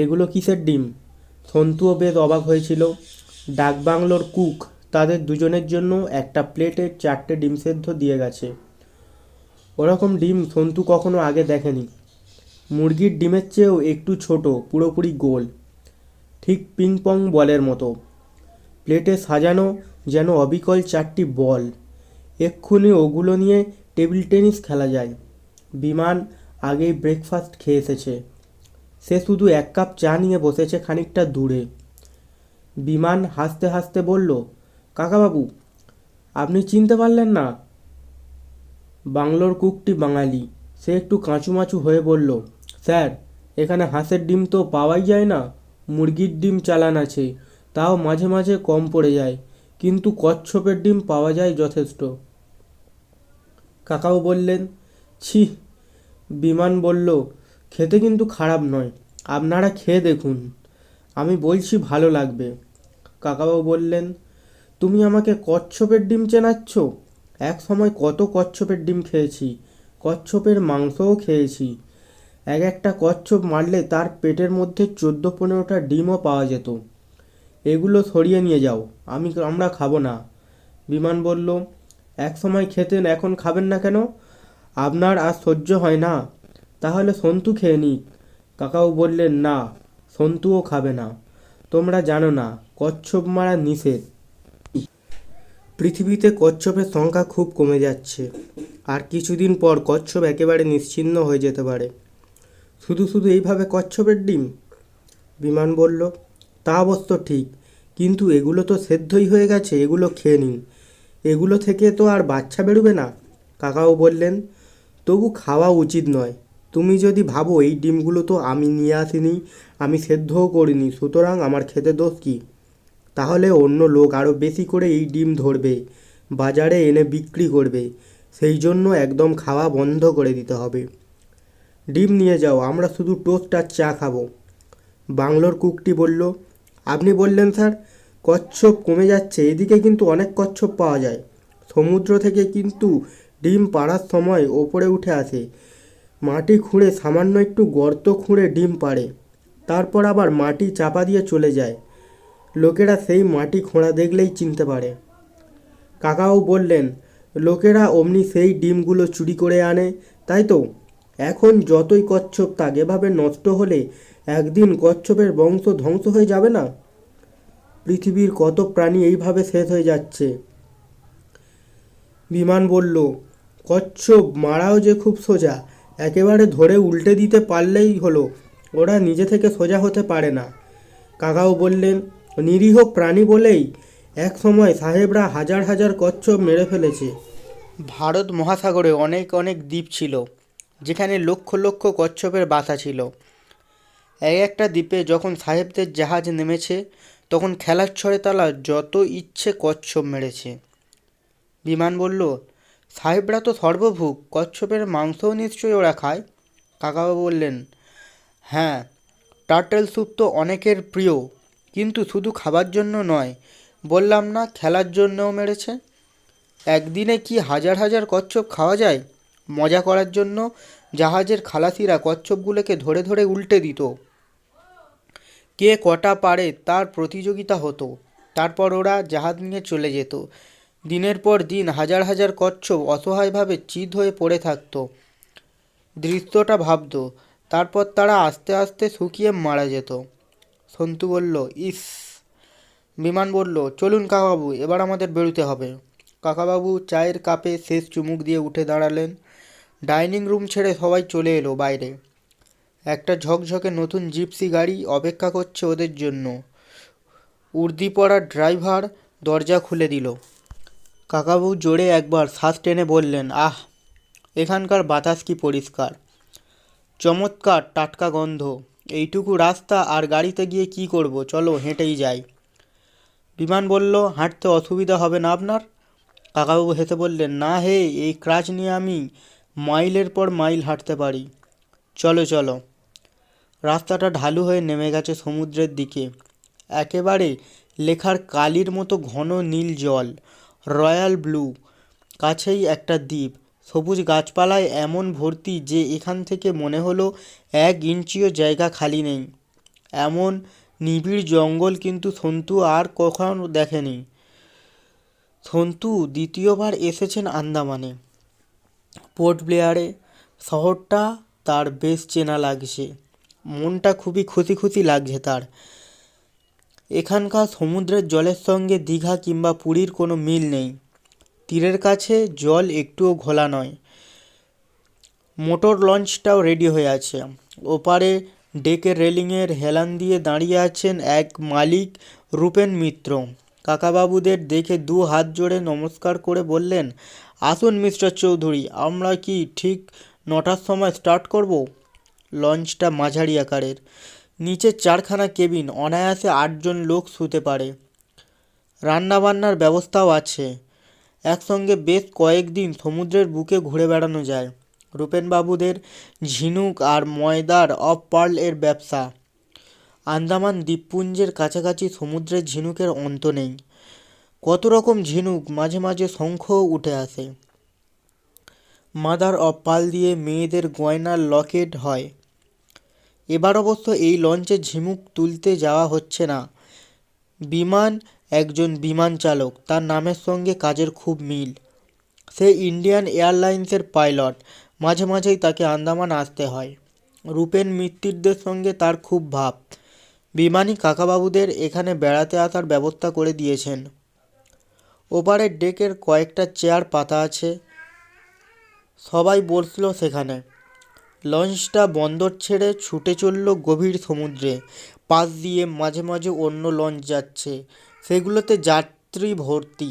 এগুলো কিসের ডিম? সন্তুও বেশ অবাক হয়েছিল। ডাকবাংলোর কুক তাদের দুজনের জন্য একটা প্লেটে 4টে ডিম সেদ্ধ দিয়ে গেছে। ওরকম ডিম সন্তু কখনো আগে দেখেনি। মুরগির ডিমের চেয়েও একটু ছোট, পুরোপুরি গোল, ঠিক পিং পং বলের মতো। প্লেটে সাজানো যেন অবিকল 4টি বল। এক্ষুনি ওগুলো নিয়ে টেবিল টেনিস খেলা যায়। বিমান আগেই ব্রেকফাস্ট খেয়ে এসেছে। সে শুধু 1 কাপ চা নিয়ে বসেছে খানিকটা দূরে। বিমান হাসতে হাসতে বলল, কাকাবাবু, আপনি চিনতে পারলেন না? বাংলোর কুকটি বাঙালি। সে একটু কাঁচুমাচু হয়ে বলল, স্যার, এখানে হাঁসের ডিম তো পাওয়াই যায় না। মুরগির ডিম চালান আছে, তাও মাঝে মাঝে কম পড়ে যায়, কিন্তু কচ্ছপের ডিম পাওয়া যায় যথেষ্ট। কাকাও বললেন, ছি। বিমান বলল, খেতে কিন্তু খারাপ নয়, আপনারা খেয়ে দেখুন, আমি বলছি ভালো লাগবে। কাকাবাবু বললেন, তুমি আমাকে কচ্ছপের ডিম চেনাচ্ছ? এক সময় কত কচ্ছপের ডিম খেয়েছি, কচ্ছপের মাংসও খেয়েছি। একটা কচ্ছপ মারলে তার পেটের মধ্যে 14-15টা ডিমও পাওয়া যেত। এগুলো সরিয়ে নিয়ে যাও, আমরা খাবো না। বিমান বলল, এক সময় খেতেন, এখন খাবেন না কেন? আপনার আর সহ্য হয় না? তাহলে সন্তু খেয়ে নিক। কাকাও বললেন, না, সন্তুও খাবে না। তোমরা জানো না, কচ্ছপ মারা নিষেধ। পৃথিবীতে কচ্ছপের সংখ্যা খুব কমে যাচ্ছে, আর কিছুদিন পর কচ্ছপ একেবারে নিশ্চিহ্ন হয়ে যেতে পারে। শুধু শুধু এইভাবে কচ্ছপের ডিম? বিমান বলল, তা অবশ্য ঠিক, কিন্তু এগুলো তো সেদ্ধই হয়ে গেছে, এগুলো খেয়ে নিন। এগুলো থেকে তো আর বাচ্চা বেরোবে না। কাকাও বললেন, তবু খাওয়া উচিত নয়। তুমি যদি ভাবো এই ডিমগুলো তো আমি নিয়ে আসিনি, আমি সেদ্ধও করিনি, সুতরাং আমার খেতে দোষ কী? তাহলে অন্য লোক আরও বেশি করে এই ডিম ধরবে, বাজারে এনে বিক্রি করবে। সেই জন্য একদম খাওয়া বন্ধ করে দিতে হবে। ডিম নিয়ে যাও, আমরা শুধু টোস্ট আর চা খাবো। বাংলোর কুকটি বলল, আপনি বললেন স্যার, কচ্ছপ কমে যাচ্ছে, এদিকে কিন্তু অনেক কচ্ছপ পাওয়া যায়। সমুদ্র থেকে কিন্তু ডিম পাড়ার সময় ওপরে উঠে আসে, মাটি খুঁড়ে সামান্য একটু গর্ত খুঁড়ে ডিম পাড়ে, তারপর আবার মাটি চাপা দিয়ে চলে যায়। লোকেরা সেই মাটি খোঁড়া দেখলেই চিনতে পারে। কাকাও বললেন, লোকেরা অমনি সেই ডিমগুলো চুরি করে আনে, তাই তো? এখন যতই কচ্ছপ থাক, এভাবে নষ্ট হলে একদিন কচ্ছপের বংশ ধ্বংস হয়ে যাবে না? পৃথিবীর কত প্রাণী এইভাবে শেষ হয়ে যাচ্ছে। বিমান বলল, কচ্ছপ মারাও যে খুব সোজা, একেবারে ধরে উল্টে দিতে পারলেই হলো, ওরা নিজে থেকে সোজা হতে পারে না। কাকাও বললেন, নিরীহ প্রাণী বলেই এক সময় সাহেবরা হাজার হাজার কচ্ছপ মেরে ফেলেছে। ভারত মহাসাগরে অনেক অনেক দ্বীপ ছিল, যেখানে লক্ষ লক্ষ কচ্ছপের বাসা ছিল। একটা দ্বীপে যখন সাহেবদের জাহাজ নেমেছে, তখন খেলার ছলে তারা যত ইচ্ছে কচ্ছপ মেরেছে। বিমান বলল, সাহেবরা তো সর্বভুক, কচ্ছপের মাংসও নিশ্চয়ই ওরা খায়। কাকাবাবু বললেন, হ্যাঁ, টার্টেল স্যুপ তো অনেকের প্রিয়, কিন্তু শুধু খাবার জন্য নয়, বললাম না, খেলার জন্যও মেরেছে। একদিনে কি হাজার হাজার কচ্ছপ খাওয়া যায়? মজা করার জন্য জাহাজের খালাসিরা কচ্ছপগুলোকে ধরে ধরে উল্টে দিত। কে কটা পারে তার প্রতিযোগিতা হতো। তারপর ওরা জাহাজ নিয়ে চলে যেত। দিনের পর দিন হাজার হাজার কচ্ছপ অসহায়ভাবে চিৎ হয়ে পড়ে থাকত। দৃশ্যটা ভাবত। তারপর তারা আস্তে আস্তে শুকিয়ে মারা যেত। সন্তু বলল, ইস। বিমান বলল, চলুন কাকাবাবু, এবার আমাদের বেরোতে হবে। কাকাবাবু চায়ের কাপে শেষ চুমুক দিয়ে উঠে দাঁড়ালেন। ডাইনিং রুম ছেড়ে সবাই চলে এলো বাইরে। একটা ঝকঝকে নতুন জিপসি গাড়ি অপেক্ষা করছে ওদের জন্য। উর্দি পরা ড্রাইভার দরজা খুলে দিল। কাকাবাবু জোরে একবার শ্বাস টেনে বললেন, আহ, এখানকার বাতাস কি পরিষ্কার, চমৎকার টাটকা গন্ধ। এইটুকু রাস্তা আর গাড়িতে গিয়ে কি করব, চলো হেঁটেই যাই। বিমান বলল, হাঁটতে অসুবিধা হবে না আপনার? কাকাবাবু হেসে বললেন, না হে, এই ক্রাচ নিয়ে আমি মাইলের পর মাইল হাঁটতে পারি। চলো চলো। রাস্তাটা ঢালু হয়ে নেমে গেছে সমুদ্রের দিকে। একেবারে লেখার কালির মতো ঘন নীল জল, রয়্যাল ব্লু। কাছেই একটা দ্বীপ, সবুজ গাছপালায় এমন ভর্তি যে এখান থেকে মনে হলো 1 ইঞ্চিও জায়গা খালি নেই। এমন নিবিড় জঙ্গল কিন্তু সন্তু আর কখনো দেখেনি। সন্তু দ্বিতীয়বার এসেছেন আন্দামানে, পোর্ট ব্লেয়ারে। শহরটা তার বেশ চেনা লাগছে, মনটা খুবই খুশি খুশি লাগছে তার। এখানকার সমুদ্রের জলের সঙ্গে দীঘা কিংবা পুরীর কোনো মিল নেই। তীরের কাছে জল একটুও ঘোলা নয়। মোটর লঞ্চটাও রেডি হয়ে আছে। ওপারে ডেকের রেলিংয়ের হেলান দিয়ে দাঁড়িয়ে আছেন এক মালিক, রূপেন মিত্র। কাকাবাবুদের দেখে দু হাত জোড়ে নমস্কার করে বললেন, আসুন মিস্টার চৌধুরী, আমরা কি ঠিক 9টার সময় স্টার্ট করব? লঞ্চটা মাঝারি আকারের, নিচে 4খানা কেবিন, অনায়াসে 8জন লোক শুতে পারে। রান্নাবান্নার ব্যবস্থাও আছে। একসঙ্গে বেশ কয়েকদিন সমুদ্রের বুকে ঘুরে বেড়ানো যায়। রূপেনবাবুদের ঝিনুক আর ময়দার অফ পার্ল এর ব্যবসা। আন্দামান দ্বীপপুঞ্জের কাছাকাছি সমুদ্রের ঝিনুকের অন্ত নেই। কত রকম ঝিনুক, মাঝে মাঝে শঙ্খও উঠে আসে। মাদার অফ পার্ল দিয়ে মেয়েদের গয়নার লকেট হয়। এবার অবশ্য এই লঞ্চে ঝিনুক তুলতে যাওয়া হচ্ছে না। বিমান একজন বিমান চালক, তার নামের সঙ্গে কাজের খুব মিল। সে ইন্ডিয়ান এয়ারলাইন্সের পাইলট। মাঝে মাঝেই তাকে আন্দামান আসতে হয়। রূপেন মিত্তিরদের সঙ্গে তার খুব ভাব। বিমানি কাকাবাবুদের এখানে বেড়াতে আসার ব্যবস্থা করে দিয়েছেন। ওপারের ডেকের কয়েকটা চেয়ার পাতা আছে, সবাই বসল সেখানে। লঞ্চটা বন্দর ছেড়ে ছুটে চলল গভীর সমুদ্রে। পাশ দিয়ে মাঝে মাঝে অন্য লঞ্চ যাচ্ছে, সেগুলোতে যাত্রী ভর্তি।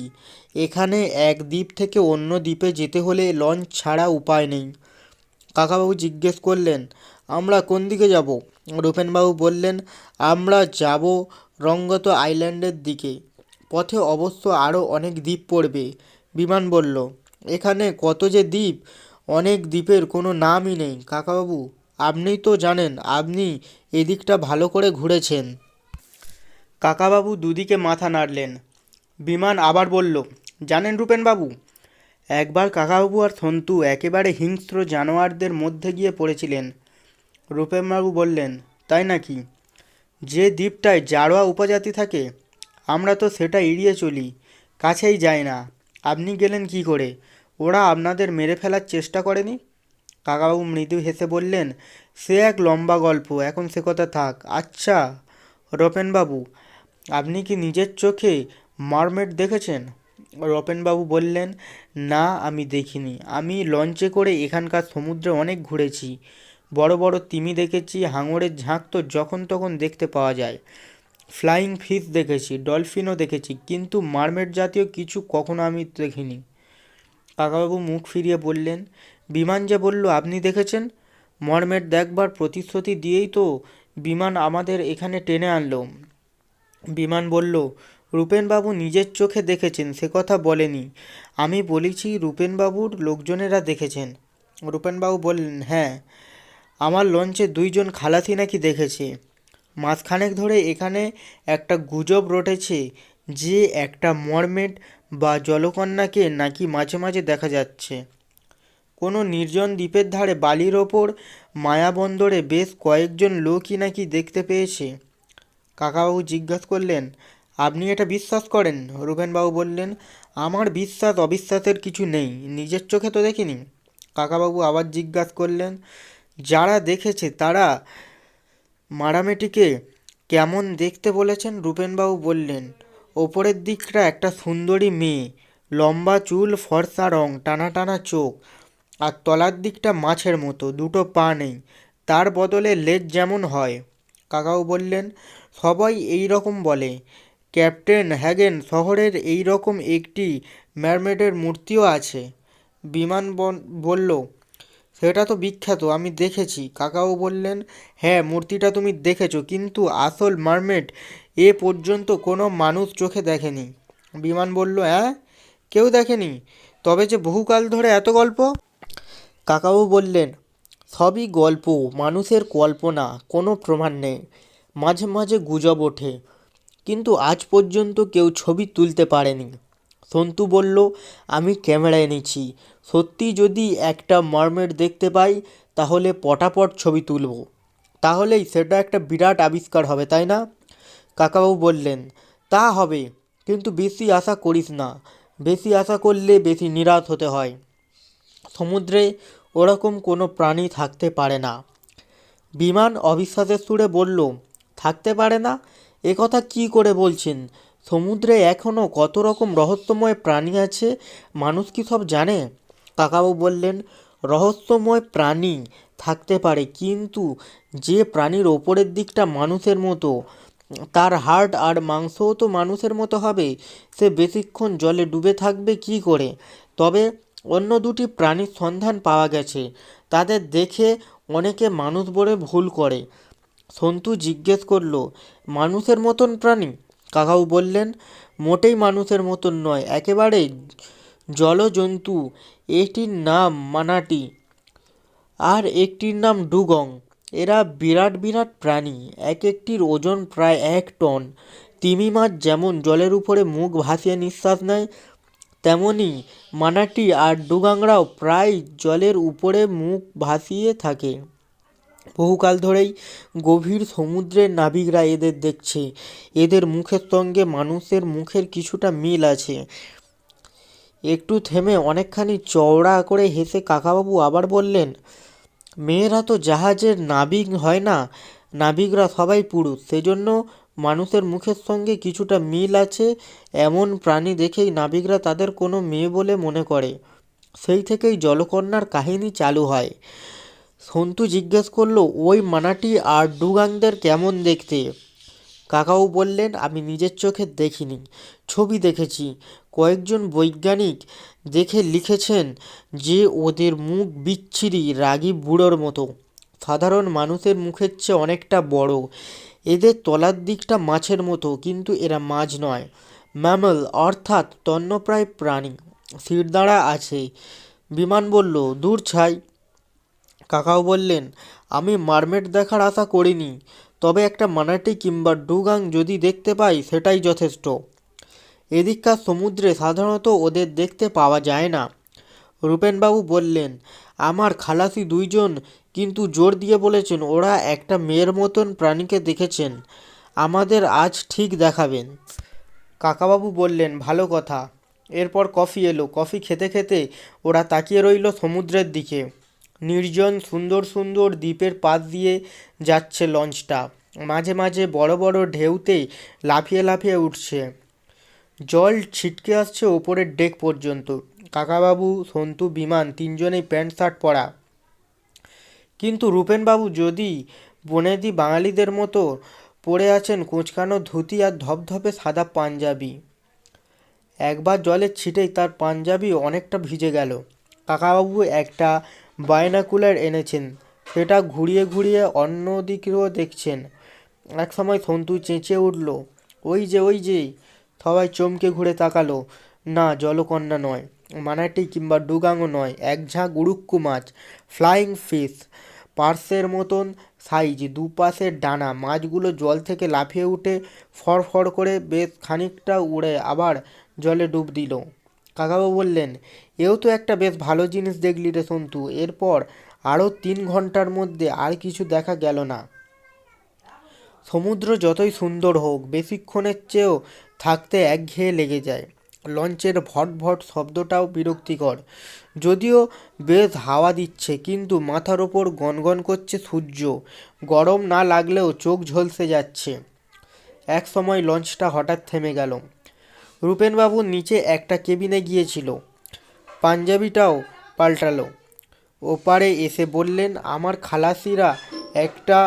এখানে এক দ্বীপ থেকে অন্য দ্বীপে যেতে হলে লঞ্চ ছাড়া উপায় নেই। কাকাবাবু জিজ্ঞেস করলেন, আমরা কোন দিকে যাব? রূপেনবাবু বললেন, আমরা যাব রঙ্গত আইল্যান্ডের দিকে। পথে অবশ্য আরও অনেক দ্বীপ পড়বে। বিমান বলল, এখানে কত যে দ্বীপ, অনেক দ্বীপের কোনো নামই নেই। কাকাবাবু, আপনিই তো জানেন, আপনি এদিকটা ভালো করে ঘুরেছেন। কাকাবাবু দুদিকে মাথা নাড়লেন। বিমান আবার বলল, জানেন রূপেনবাবু, একবার কাকাবাবু আর সন্তু একেবারে হিংস্র জানোয়ারদের মধ্যে গিয়ে পড়েছিলেন। রূপেনবাবু বললেন, তাই নাকি? যে দ্বীপটায় জারোয়া উপজাতি থাকে, আমরা তো সেটা এড়িয়ে চলি, কাছেই যাই না। আপনি গেলেন কি করে? ওরা আপনাদের মেরে ফেলার চেষ্টা করেনি? কাকাবাবু মৃদু হেসে বললেন, সে এক লম্বা গল্প, এখন সে কথা থাক। আচ্ছা রূপেনবাবু, আপনি কি নিজের চোখে মারমেড দেখেছেন? রূপেনবাবু বললেন, না, আমি দেখিনি। আমি লঞ্চে করে এখানকার সমুদ্রে অনেক ঘুরেছি। বড় বড় তিমি দেখেছি, হাঙরের ঝাঁক তো যখন তখন দেখতে পাওয়া যায়। ফ্লাইং ফিশ দেখেছি, ডলফিনও দেখেছি, কিন্তু মারমেড জাতীয় কিছু কখনো আমি দেখিনি। কাকাবাবু মুখ ফিরিয়ে বললেন, বিমান যে বলল আপনি দেখেছেন, মারমেড দেখবার প্রতিশ্রুতি দিয়েই তো বিমান আমাদের এখানে টেনে আনলো। বিমান বলল, রূপেনবাবু নিজের চোখে দেখেছেন সে কথা বলেনি, আমি বলেছি রূপেনবাবুর লোকজনেরা দেখেছেন। রূপেনবাবু বললেন, হ্যাঁ, আমার লঞ্চে 2জন খালাসি নাকি দেখেছে। মাসখানেক ধরে এখানে একটা গুজব রটেছে যে একটা মরমেড বা জলকন্যাকে নাকি মাঝে মাঝে দেখা যাচ্ছে কোনো নির্জন দ্বীপের ধারে বালির ওপর। মায়াবন্দরে বেশ কয়েকজন লোকই নাকি দেখতে পেয়েছে। কাকাবাবু জিজ্ঞাসা করলেন, আপনি এটা বিশ্বাস করেন? রূপেনবাবু বললেন, আমার বিশ্বাস অবিশ্বাসের কিছু নেই, নিজের চোখে তো দেখিনি। কাকাবাবু আবার জিজ্ঞাসা করলেন, যারা দেখেছে তারা মারামেটিকে কেমন দেখতে বলেছেন? রূপেনবাবু বললেন, ওপরের দিকটা একটা সুন্দরী মেয়ে, লম্বা চুল, ফর্সা রং, টানা টানা চোখ, আর তলার দিকটা মাছের মতো, 2টো পা নেই, তার বদলে লেজ যেমন হয়। কাকাও বললেন, সবাই এই রকম বলে। ক্যাপ্টেন হ্যাগেন শহরের এই রকম একটি ম্যারমেডের মূর্তিও আছে। বিমান বলল, সেটা তো বিখ্যাত, আমি দেখেছি। কাকাও বললেন, হ্যাঁ, মূর্তিটা তুমি দেখেছো, কিন্তু আসল মারমেড এ পর্যন্ত কোনো মানুষ চোখে দেখেনি। বিমান বলল, হ্যাঁ, কেউ দেখেনি? তবে যে বহুকাল ধরে এত গল্প। কাকাও বললেন, সবই গল্প, মানুষের কল্পনা, কোনো প্রমাণ নেই। মাঝে মাঝে গুজব ওঠে, কিন্তু আজ পর্যন্ত কেউ ছবি তুলতে পারেনি। সন্তু বলল, আমি ক্যামেরা এনেছি, সত্যি যদি একটা মারমেড দেখতে পাই তাহলে পটাপট ছবি তুলব। তাহলেই সেটা একটা বিরাট আবিষ্কার হবে, তাই না? কাকাবাবু বললেন, তা হবে, কিন্তু বেশি আশা করিস না। বেশি আশা করলে বেশি নিরাশ হতে হয়। সমুদ্রে ওরকম কোনো প্রাণী থাকতে পারে না। বিমান অবিশ্বাসের সুরে বলল, থাকতে পারে না? এ কথা কী করে বলছেন? সমুদ্রে এখনও কত রকম রহস্যময় প্রাণী আছে, মানুষ কি সব জানে? কাকাবাবু বললেন, রহস্যময় প্রাণী থাকতে পারে, কিন্তু যে প্রাণীর ওপরের দিকটা মানুষের মতো, তার হাড় আর মাংসও তো মানুষের মতো হবে, সে বেশিক্ষণ জলে ডুবে থাকবে কি করে? তবে অন্য দুটি প্রাণীর সন্ধান পাওয়া গেছে, তাদের দেখে অনেকে মানুষ বলে ভুল করে। সন্তু জিজ্ঞেস করল, মানুষের মতন প্রাণী? কাকাও বললেন, মোটেই মানুষের মতন নয়, একেবারে জলজন্তু। এটির নাম মানাটি আর একটির নাম ডুগং। এরা বিরাট বিরাট প্রাণী, এক একটির ওজন প্রায় 1 টন। তিমি মাছ যেমন জলের উপরে মুখ ভাসিয়ে নিঃশ্বাস নেয়, তেমনি মানাটি আর ডুগাংরাও প্রায় জলের উপরে মুখ ভাসিয়ে থাকে। বহুকাল ধরেই গভীর সমুদ্রের নাবিকরা এদের দেখছে। এদের মুখের সঙ্গে মানুষের মুখের কিছুটা মিল আছে। একটু থেমে অনেকখানি চওড়া করে হেসে কাকাবাবু আবার বললেন, মেয়েরা তো জাহাজের নাবিক হয় না, নাবিকরা সবাই পুরুষ, সেজন্য মানুষের মুখের সঙ্গে কিছুটা মিল আছে এমন প্রাণী দেখেই নাবিকরা তাদের কোনো মেয়ে বলে মনে করে। সেই থেকেই জলকন্যার কাহিনী চালু হয়। সন্তু জিজ্ঞেস করলো, ওই মানাটি আর ডুগাংদের কেমন দেখতে? কাকাও বললেন, আমি নিজের চোখে দেখিনি, ছবি দেখেছি। কয়েকজন বৈজ্ঞানিক দেখে লিখেছেন যে ওদের মুখ বিচ্ছিরি রাগী বুড়োর মতো, সাধারণ মানুষের মুখের চেয়ে অনেকটা বড়। এদের তলার দিকটা মাছের মতো, কিন্তু এরা মাছ নয়, ম্যামল অর্থাৎ স্তন্যপ্রায় প্রাণী। শিরদাঁড়া আছে। বিমান বলল, দূর ছাই। কাকাও বললেন, আমি মারমেড দেখার আশা করিনি, তবে একটা মানাটি কিংবা ডুগাং যদি দেখতে পাই সেটাই যথেষ্ট। এদিককার সমুদ্রে সাধারণত ওদের দেখতে পাওয়া যায় না। রূপেনবাবু বললেন, আমার খালাসি 2 জন কিন্তু জোর দিয়ে বলেছেন ওরা একটা মেয়ের মতন প্রাণীকে দেখেছেন। আমাদের আজ ঠিক দেখাবেন। কাকাবাবু বললেন, ভালো কথা। এরপর কফি এলো। কফি খেতে খেতে ওরা তাকিয়ে রইল সমুদ্রের দিকে। নির্জন সুন্দর সুন্দর দ্বীপের পাশ দিয়ে যাচ্ছে লঞ্চটা, মাঝে মাঝে বড় বড় ঢেউতে লাফিয়ে লাফিয়ে উঠছে। জল ছিটকে আসছে ওপরের ডেক পর্যন্ত। কাকাবাবু, সন্তু, বিমান 3জনেই প্যান্ট শার্ট পরা, কিন্তু রূপেনবাবু যদি বনেদি বাঙালিদের মতো পরে আছেন কোঁচকানো ধুতি আর ধপধপে সাদা পাঞ্জাবি। একবার জলের ছিটেই তার পাঞ্জাবি অনেকটা ভিজে গেল। কাকাবাবু একটা বায়নাকুলার এনেছেন, সেটা ঘুরিয়ে ঘুরিয়ে অন্য দিকেও দেখছেন। এক সময় সন্তু চেঁচিয়ে উঠল, ওই যে ওই যে! সবাই চমকে ঘুরে তাকালো। না, জলকন্যা নয়, মানাটি কিংবা ডুগাংও নয়, এক ঝাঁক উড়ুক্কু মাছ, ফ্লাইং ফিশ, পার্সের মতন সাইজ, দুপাশের ডানা। মাছগুলো জল থেকে লাফিয়ে উঠে ফড়ফড় করে বেশ খানিকটা উড়ে আবার জলে ডুব দিল। কাকাবাবু বললেন, এও তো একটা বেশ ভালো জিনিস দেখলি রে সন্তু। এরপর আরও 3 ঘন্টার মধ্যে আর কিছু দেখা গেল না। সমুদ্র যতই সুন্দর হোক, বেশিক্ষণের চেয়েও থাকতে একঘেয়ে লেগে যায়। লঞ্চের ভট ভট শব্দটাও বিরক্তিকর। যদিও বেশ হাওয়া দিচ্ছে, কিন্তু মাথার ওপর গনগন করছে সূর্য। গরম না লাগলেও চোখ ঝলসে যাচ্ছে। এক সময় লঞ্চটা হঠাৎ থেমে গেল। রূপেনবাবু নিচে একটা কেবিনে গিয়েছিল, পাঞ্জাবিটাও পাল্টালো। ওপারে এসে বললেন, আমার খালাসিরা একটা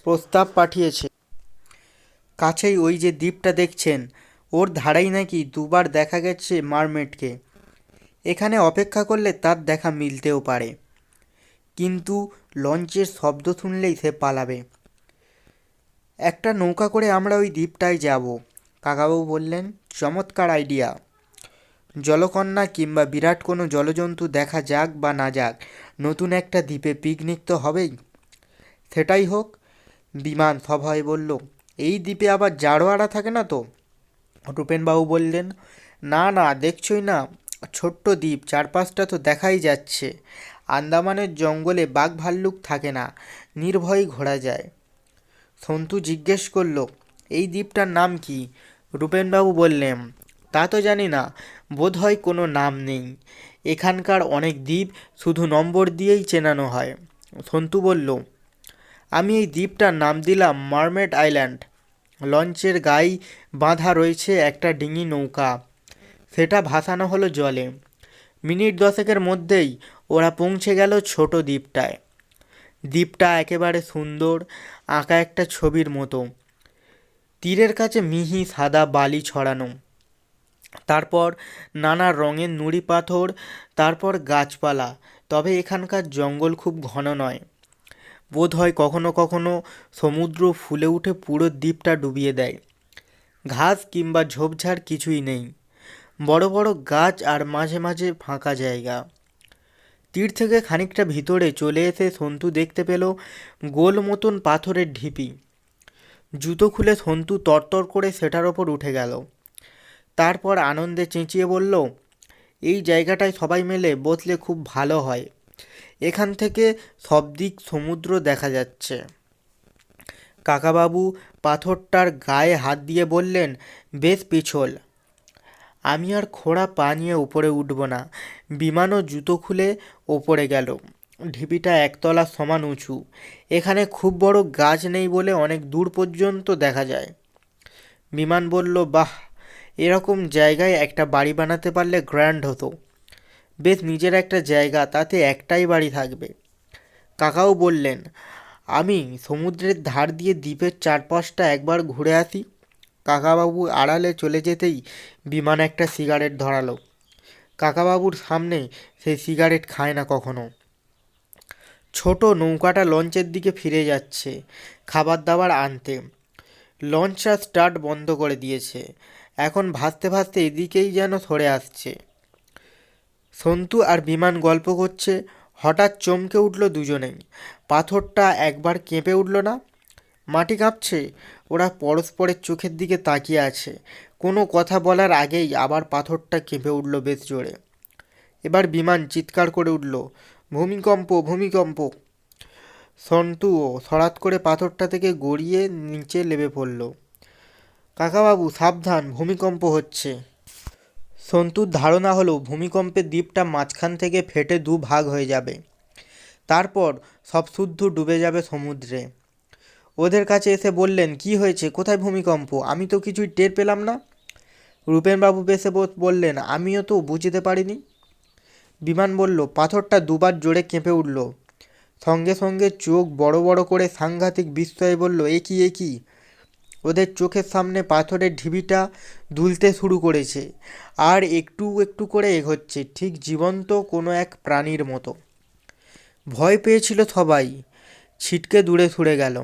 প্রস্তাব পাঠিয়েছে। কাছেই ওই যে দ্বীপটা দেখছেন, ওর ধারেই নাকি 2বার দেখা গেছে মারমেডকে। এখানে অপেক্ষা করলে তার দেখা মিলতেও পারে, কিন্তু লঞ্চের শব্দ শুনলেই সে পালাবে। একটা নৌকা করে আমরা ওই দ্বীপটায় যাব। কাকাবাবু বললেন, চমৎকার আইডিয়া। জলকন্যা কিংবা বিরাট কোনো জলজন্তু দেখা যাক বা না যাক, নতুন একটা দ্বীপে পিকনিক তো হবেই। সেটাই হোক। বিমান সভয়ে বলল, এই দ্বীপে আবার জারোয়ারা থাকে না তো? রূপেনবাবু বললেন, না না, দেখছই না, ছোট্ট দ্বীপ, চারপাশটা তো দেখাই যাচ্ছে। আন্দামানের জঙ্গলে বাঘ ভাল্লুক থাকে না, নির্ভয়ে ঘোরা যায়। সন্তু জিজ্ঞেস করল, এই দ্বীপটার নাম কি? রূপেনবাবু বললেন, তা তো জানি না, বোধহয় কোনো নাম নেই। এখানকার অনেক দ্বীপ শুধু নম্বর দিয়েই চেনানো হয়। সন্তু বলল, আমি এই দ্বীপটার নাম দিলাম মারমেড আইল্যান্ড। লঞ্চের গায়ে বাঁধা রয়েছে একটা ডিঙি নৌকা, সেটা ভাসানো হলো জলে। মিনিট 10-এর মধ্যেই ওরা পৌঁছে গেল ছোট দ্বীপটায়। দ্বীপটা একেবারে সুন্দর, আঁকা একটা ছবির মতো। তীরের কাছে মিহি সাদা বালি ছড়ানো, তারপর নানা রঙের নুড়ি পাথর, তারপর গাছপালা। তবে এখানকার জঙ্গল খুব ঘন নয়। বোধ হয় কখনো কখনো সমুদ্র ফুলে উঠে পুরো দ্বীপটা ডুবিয়ে দেয়। ঘাস কিংবা ঝোপঝাড় কিছুই নেই, বড় বড় গাছ আর মাঝে মাঝে ফাঁকা জায়গা। তীর থেকে খানিকটা ভিতরে চলে এসে সন্তু দেখতে পেল গোল মতন পাথরের ঢিপি। জুতো খুলে সন্তু তরতর করে সেটার ওপর উঠে গেল। তারপর আনন্দে চেঁচিয়ে বলল, এই জায়গাটায় সবাই মিলে বসলে খুব ভালো হয়, এখান থেকে সব দিক সমুদ্র দেখা যাচ্ছে। কাকাবাবু পাথরটার গায়ে হাত দিয়ে বললেন, বেশ পিছল। আমি আর খোঁড়া পা নিয়ে উপরে উঠব না। বিমানও জুতো খুলে ওপরে গেল। ঢিপিটা একতলা সমান উঁচু। এখানে খুব বড় গাছ নেই বলে অনেক দূর পর্যন্ত দেখা যায়। বিমান বলল, বাহ, এরকম জায়গায় একটা বাড়ি বানাতে পারলে গ্র্যান্ড হতো। বেশ নিজের একটা জায়গা, তাতে একটাই বাড়ি থাকবে। কাকাও বললেন, আমি সমুদ্রের ধার দিয়ে দ্বীপের চারপাশটা একবার ঘুরে আসি। কাকাবাবু আড়ালে চলে যেতেই বিমান একটা সিগারেট ধরালো। কাকাবাবুর সামনে সেই সিগারেট খায় না কখনো। ছোট নৌকাটা লঞ্চের দিকে ফিরে যাচ্ছে খাবার দাবার আনতে। লঞ্চটা স্টার্ট বন্ধ করে দিয়েছে, এখন ভাসতে ভাসতে এদিকেই যেন সরে আসছে। সন্তু আর বিমান গল্প করছে, হঠাৎ চমকে উঠল দুজনেই। পাথরটা একবার কেঁপে উঠল না? মাটি কাঁপছে। ওরা পরস্পরের চোখের দিকে তাকিয়ে আছে। কোনো কথা বলার আগেই আবার পাথরটা কেঁপে উঠল বেশ জোরে। এবার বিমান চিৎকার করে উঠল, ভূমিকম্প, ভূমিকম্প। সন্তুও হঠাৎ করে পাথরটা থেকে গড়িয়ে নিচে লেবে পড়ল। কাকাবাবু সাবধান, ভূমিকম্প হচ্ছে। সন্তুর ধারণা হলো ভূমিকম্পে দ্বীপটা মাঝখান থেকে ফেটে দুভাগ হয়ে যাবে, তারপর সব শুদ্ধ ডুবে যাবে সমুদ্রে। ওদের কাছে এসে বললেন, কি হয়েছে, কোথায় ভূমিকম্প? আমি তো কিছুই টের পেলাম না। রূপেনবাবু বেসে বললেন, আমিও তো বুঝতে পারিনি। বিমান বলল, পাথরটা দুবার জোরে কেঁপে উঠল। সঙ্গে সঙ্গে চোখ বড় বড় করে সাংঘাতিক বিস্ময়ে বলল, এ কি, এ কি? ওদের চোখের সামনে পাথরের ঢিবিটা দুলতে শুরু করেছে, আর একটু একটু করে এগোচ্ছে, ঠিক জীবন্ত কোনো এক প্রাণীর মতো। ভয় পেয়েছিল সবাই, ছিটকে দূরে সরে গেল।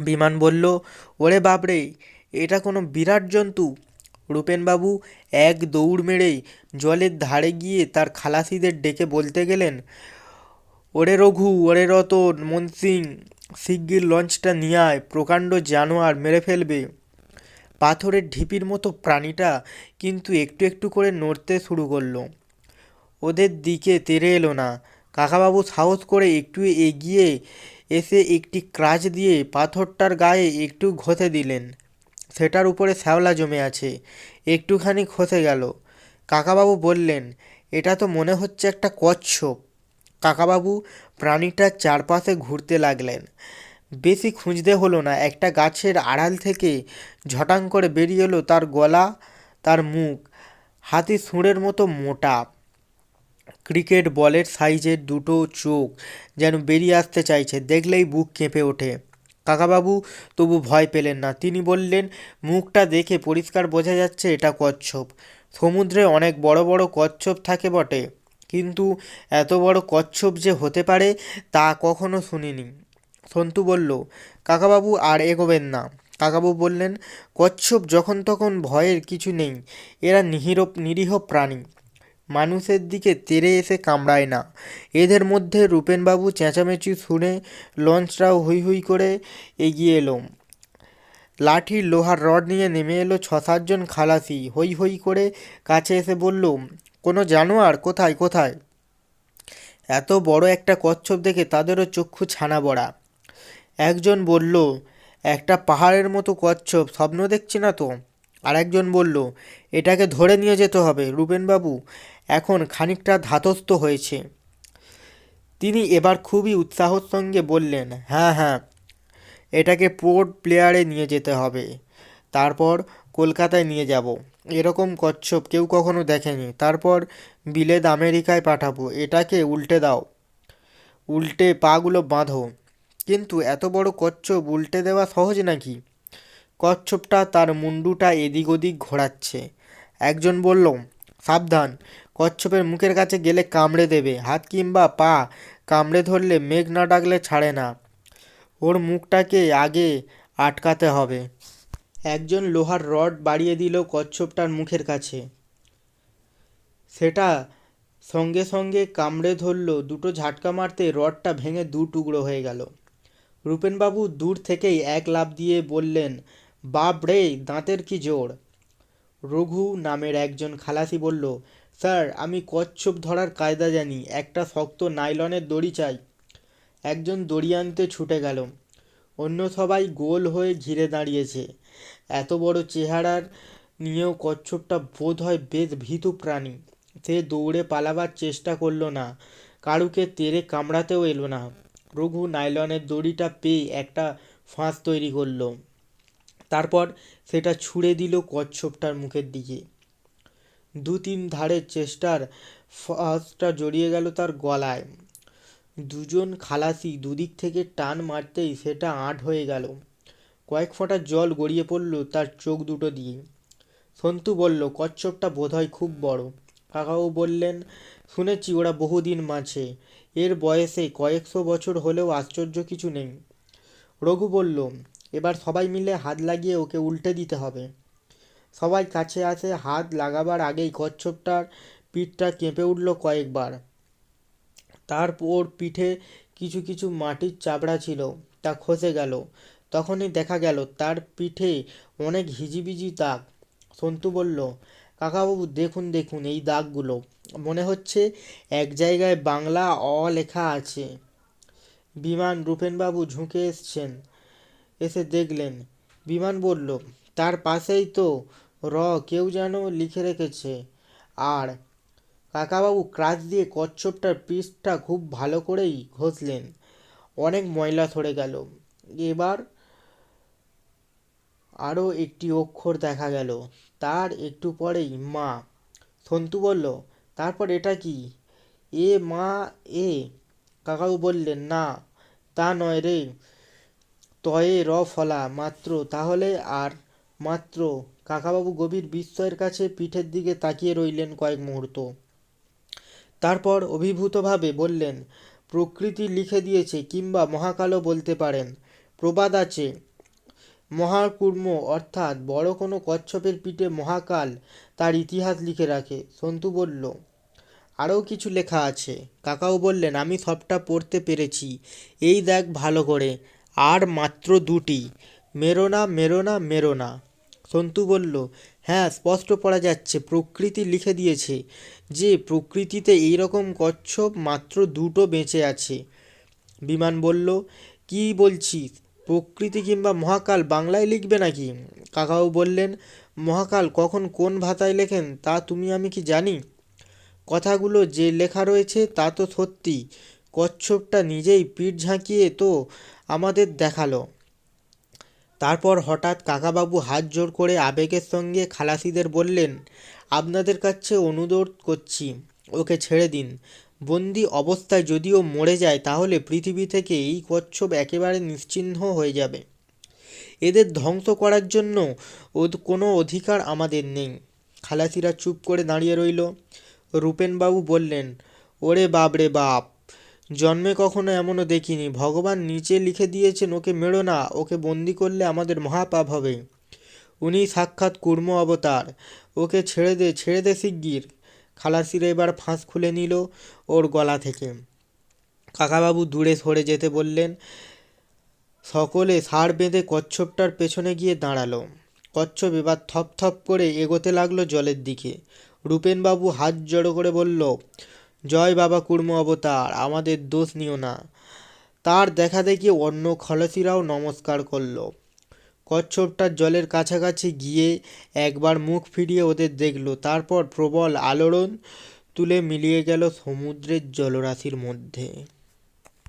বিমান বলল, ওরে বাপরে, এটা কোনো বিরাট জন্তু। রূপেনবাবু এক দৌড় মেরে জলের ধারে গিয়ে তার খালাসিদের ডেকে বলতে গেলেন, ওরে রঘু, ওরে রতন, মনসিং, শিগগির লঞ্চটা নিয়ে আয়, প্রকাণ্ড জানোয়ার, মেরে ফেলবে। পাথরের ঢিপির মতো প্রাণীটা কিন্তু একটু একটু করে নড়তে শুরু করলো। ওদের দিকে তেড়ে এলো না। কাকাবাবু সাহস করে একটু এগিয়ে এসে একটি ক্রাচ দিয়ে পাথরটার গায়ে একটু ঘষে দিলেন। সেটার উপরে শ্যাওলা জমে আছে, একটুখানি খসে গেল। কাকাবাবু বললেন, এটা তো মনে হচ্ছে একটা কচ্ছপ। কাকাবাবু প্রাণীটার চারপাশে ঘুরতে লাগলেন। বেশি খুঁজতে হলো না, একটা গাছের আড়াল থেকে ঝটাং করে বেরিয়ে এলো তার গলা, তার মুখ। হাতির সুঁড়ের মতো মোটা, ক্রিকেট বলের সাইজের দুটো চোখ যেন বেরিয়ে আসতে চাইছে, দেখলেই বুক কেঁপে ওঠে। কাকাবাবু তবু ভয় পেলেন না। তিনি বললেন, মুখটা দেখে পরিষ্কার বোঝা যাচ্ছে এটা কচ্ছপ। সমুদ্রে অনেক বড় বড় কচ্ছপ থাকে বটে, কিন্তু এত বড় কচ্ছপ যে হতে পারে তা কখনো শুনিনি। সন্তু বলল, কাকাবাবু আর এগোবেন না। কাকাবাবু বললেন, কচ্ছপ যখন তখন ভয়ের কিছু নেই, এরা নিরীহ প্রাণী, মানুষের দিকে তেড়ে এসে কামড়ায় না। এদের মধ্যে রূপেনবাবু চেঁচামেচি শুনে লঞ্চটাও হুই হুই করে এগিয়ে এলো। লাঠির লোহার রড নিয়ে নেমে এলো 6-7 জন খালাসি। হই হই করে কাছে এসে বলল, কোনো জানোয়ার? কোথায় কোথায়? এত বড় একটা কচ্ছপ দেখে তাদেরও চক্ষু ছানা বড়া। একজন বলল, একটা পাহাড়ের মতো কচ্ছপ, স্বপ্ন দেখছি না তো? আর একজন বলল, এটাকে ধরে নিয়ে যেতে হবে। রূপেনবাবু এখন খানিকটা ধাতস্থ হয়েছে। তিনি এবার খুবই উৎসাহর সঙ্গে বললেন, হ্যাঁ হ্যাঁ, এটাকে পোর্ট ব্লেয়ারে নিয়ে যেতে হবে, তারপর কলকাতায় নিয়ে যাব। এরকম কচ্ছপ কেউ কখনো দেখেনি। তারপর বিলেত আমেরিকায় পাঠাবো। এটাকে উল্টে দাও, উল্টে পাগুলো বাঁধো। কিন্তু এত বড় কচ্ছপ উল্টে দেওয়া সহজ নাকি? কচ্ছপটা তার মুন্ডুটা এদিক ওদিক ঘোরাচ্ছে। একজন বলল, সাবধান, কচ্ছপের মুখের কাছে গেলে কামড়ে দেবে। হাত কিংবা পা কামড়ে ধরলে মেঘ না ডাকলে ছাড়ে না। ওর মুখটাকে আগে আটকাতে হবে। একজন লোহার রড বাড়িয়ে দিল কচ্ছপটার মুখের কাছে। সেটা সঙ্গে সঙ্গে কামড়ে ধরল। দুটো ঝাটকা মারতে রডটা ভেঙে দু টুকরো হয়ে গেল। রূপেনবাবু দূর থেকেই এক লাফ দিয়ে বললেন, বাপ রে, দাঁতের কি জোর! রঘু নামের একজন খালাসি বলল, স্যার, আমি কচ্ছপ ধরার কায়দা জানি, একটা শক্ত নাইলনের দড়ি চাই। একজন দড়ি আনতে ছুটে গেল। অন্য সবাই গোল হয়ে ঘিরে দাঁড়িয়েছে। এত বড় চেহারার নিয়েও কচ্ছপটা বোধ হয় বেশ ভীতু প্রাণী। সে দৌড়ে পালাবার চেষ্টা করলো না, কারুকে তেড়ে কামড়াতেও এলো না। রঘু নাইলনের দড়িটা পেয়ে একটা ফাঁস তৈরি করলো। তারপর সেটা ছুঁড়ে দিল কচ্ছপটার মুখের দিকে। দু তিন ধারের চেষ্টার ফাঁসটা জড়িয়ে গেল তার গলায়। দুজন খালাসি দুদিক থেকে টান মারতেই সেটা আঁট হয়ে গেল। কয়েক ফোঁটা জল গড়িয়ে পড়ল তার চোখ দুটো দিয়ে। সন্তু বলল, কচ্ছপটা বোধহয় খুব বড়। কাকাও বললেন, শুনেছি ওরা বহুদিন বাঁচে। এর বয়সে কয়েকশো বছর হলেও আশ্চর্য কিছু নেই। রঘু বলল, এবার সবাই মিলে হাত লাগিয়ে ওকে উল্টে দিতে হবে। সবাই কাছে আসে। হাত লাগাবার আগেই কচ্ছপটার পিঠটা কেঁপে উঠল কয়েকবার। তারপর পিঠে কিছু কিছু মাটির চাবড়া ছিল, তা খসে গেল। তখনই দেখা গেল তার পিঠে অনেক হিজিবিজি দাগ। সন্তু বলল, কাকাবাবু দেখুন দেখুন এই দাগগুলো, মনে হচ্ছে এক জায়গায় বাংলা অ লেখা আছে। বিমান রূপেনবাবু ঝুঁকে এসে দেখলেন। বিমান বলল, তার পাশেই তো র কেউ যেন লিখে রেখেছে। আর কাকাবাবু ক্রাচ দিয়ে কচ্ছপটার পিঠটা খুব ভালো করেই ঘষলেন। অনেক ময়লা সরে গেল। এবার আরও একটি অক্ষর দেখা গেল। তার একটু পরেই মা। সন্তু বলল, তারপর এটা কি? এ মা এ। কাকাবাবু বললেন, না, তা নয় রে, তয়ে র ফলা মাত্র। তাহলে? আর মাত্র। কাকাবাবু গভীর বিস্ময়ের কাছে পিঠের দিকে তাকিয়ে রইলেন কয়েক মুহূর্ত। তারপর অভিভূতভাবে বললেন, প্রকৃতি লিখে দিয়েছে, কিংবা মহাকালও বলতে পারেন। প্রবাদ আছে, মহাকূর্ম, অর্থাৎ বড় কোনো কচ্ছপের পিঠে মহাকাল তার ইতিহাস লিখে রাখে। সন্তু বলল, আরও কিছু লেখা আছে। কাকাও বললেন, আমি সবটা পড়তে পেরেছি। এই দেখ ভালো করে, আর মাত্র দুটি, মেরো না, মেরো না, মেরো না। সন্তু বলল, হ্যাঁ, স্পষ্ট পড়া যাচ্ছে। প্রকৃতি লিখে দিয়েছে যে প্রকৃতিতে এইরকম কচ্ছপ মাত্র দুটো বেঁচে আছে। বিমান বলল, কি বলছিস? প্রকৃতি কিংবা মহাকাল বাংলায় লিখবে নাকি? কাকাও বললেন, মহাকাল কখন কোন ভাষায় লেখেন তা তুমি আমি কি জানি? কথাগুলো যে লেখা রয়েছে তা তো সত্যি। কচ্ছপটা নিজেই পিঠ ঝাঁকিয়ে তো আমাদের দেখালো। তারপর হঠাৎ কাকাবাবু হাত জোড় করে আবেগের সঙ্গে খালাসিদের বললেন, আপনাদের কাছে অনুরোধ করছি, ওকে ছেড়ে দিন। বন্দি অবস্থায় যদিও মরে যায় তাহলে পৃথিবী থেকে এই কচ্ছপ একেবারে নিশ্চিহ্ন হয়ে যাবে। এদের ধ্বংস করার জন্য কোনো অধিকার আমাদের নেই। খালাসিরা চুপ করে দাঁড়িয়ে রইল। রূপেনবাবু বললেন, ওরে বাপ রে বাপ, জন্মে কখনো এমনও দেখিনি। ভগবান নিচে লিখে দিয়েছেন ওকে মেরো না, ওকে বন্দি করলে আমাদের মহাপাপ হবে। উনি সাক্ষাৎ কুর্ম অবতার। ওকে ছেড়ে দে শিগগির। খালাসিরা এবার ফাঁস খুলে নিল ওর গলা থেকে। কাকাবাবু দূরে সরে যেতে বললেন। সকলে ষাঁড় বেঁধে কচ্ছপটার পেছনে গিয়ে দাঁড়ালো। কচ্ছপ এবার থপ থপ করে এগোতে লাগলো জলের দিকে। রূপেনবাবু হাত জড়ো করে বলল, জয় বাবা কুর্ম অবতার, আমাদের দোষ নিও না। তার দেখা দেখি অন্য খলসিরাও নমস্কার করলো। কচ্ছপটা জলের কাছাকাছি গিয়ে একবার মুখ ফিরিয়ে ওদের দেখলো, তারপর প্রবল আলোড়ন তুলে মিলিয়ে গেল সমুদ্রের জলরাশির মধ্যে।